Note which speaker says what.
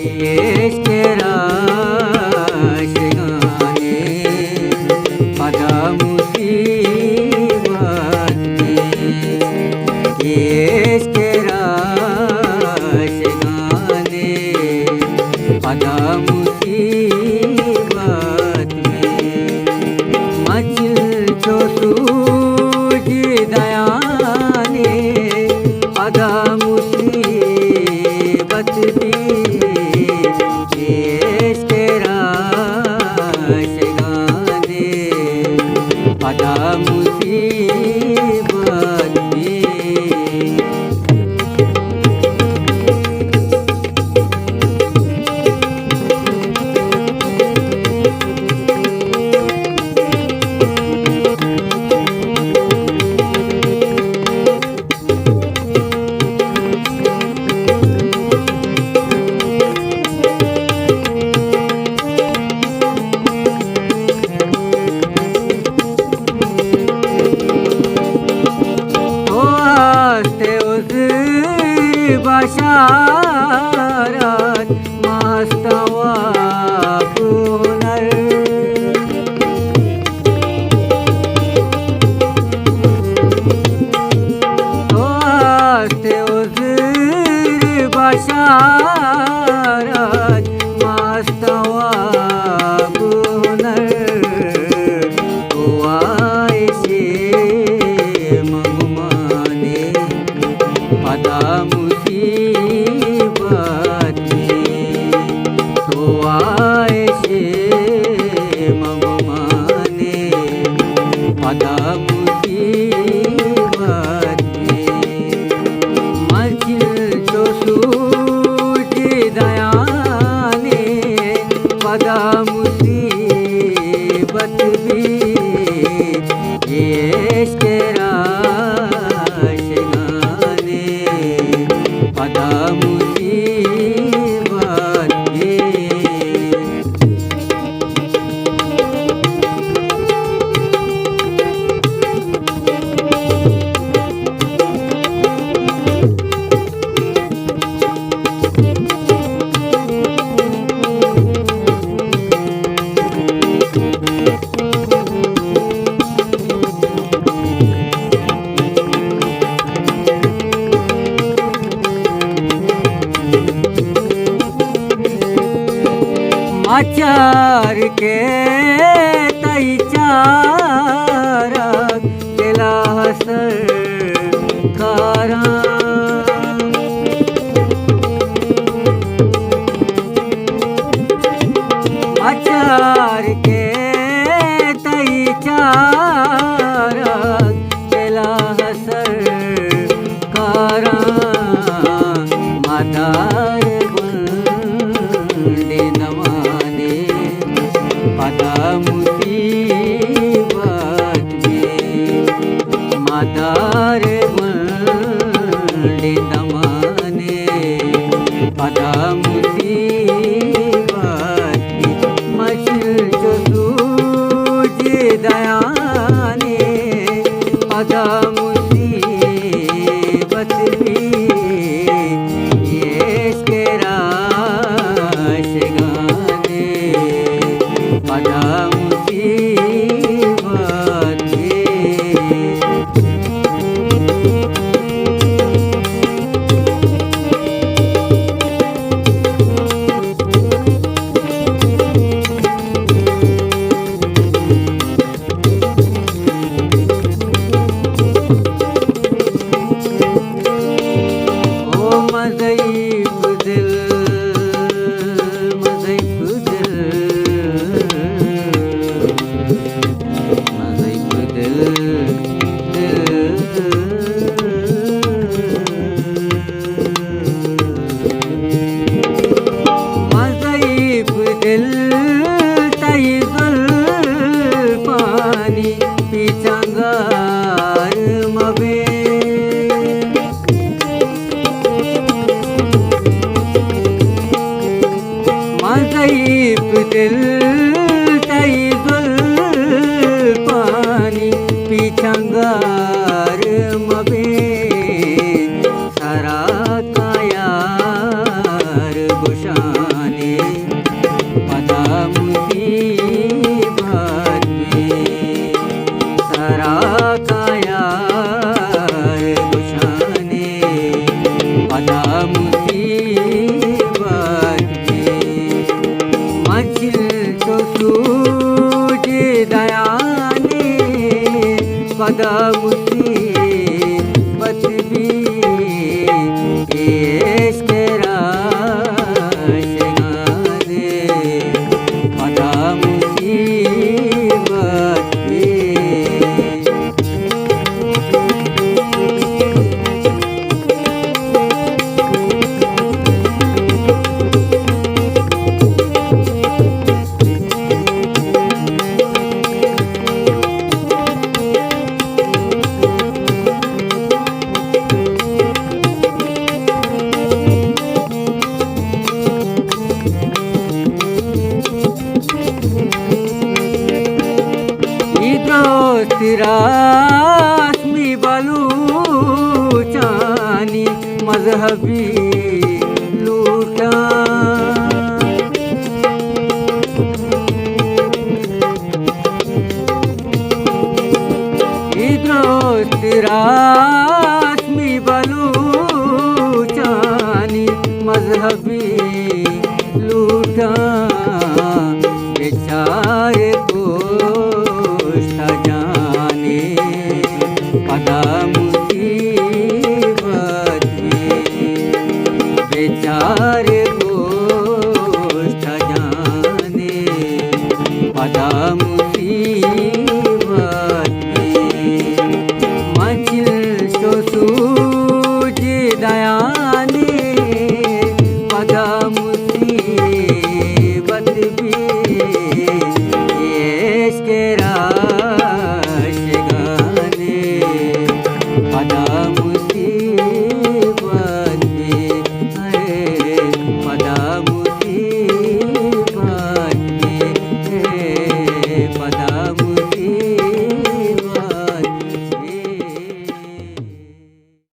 Speaker 1: इश्क राशिगाने पदा मुसीबत में, इश्क राशिगाने पदा मुसीबत में, मचल जो सूझ दयाने पदा मुसीबत भी, इश्क राशिगाने पदा मुसीबत भी। बशारत मस्तवा पुनर, दोस्त उज़्र बशारत मस्तवा पुनर, ख्वाहिशे मगमाने पदा मुसीबत में, ख्वाहिशे मगमाने पदा मुसीबत में, मचल जो सूझ दयाने पदा मुसीबत भी, इश्क राशिगाने पदा मुसीबत भी। आचार के तई चारक दिला सरकारा, आचार के तई चारक दिला सरकारा, मदार पदा मुसीबत में, मदार गुंडे दमाने पदा मुसीबत में, मचल जो सूझ दयाने पदा मुसीबत भी, इश्क राशिगाने पदा मुसीबत में। ओ मज़ीब दिल, मज़ीब दिल, मज़ीब दिल, मज़ीब दिल तई ज़ुल्फ़ानी पीछंगार मबे, मज़ीब दिल तई ज़ुल्फ़ानी पीछंगार मबे, सरा का यार गुशान पदा मुसीबत भी इश्क़ राशगाने पदा मुसीबत भी तिरास्मी बलूचानी मजहबी लूटा तिरास्मी बलूचानी मजहबी लूटा बेचारे को जाने पदा मुसीबत में बेचारे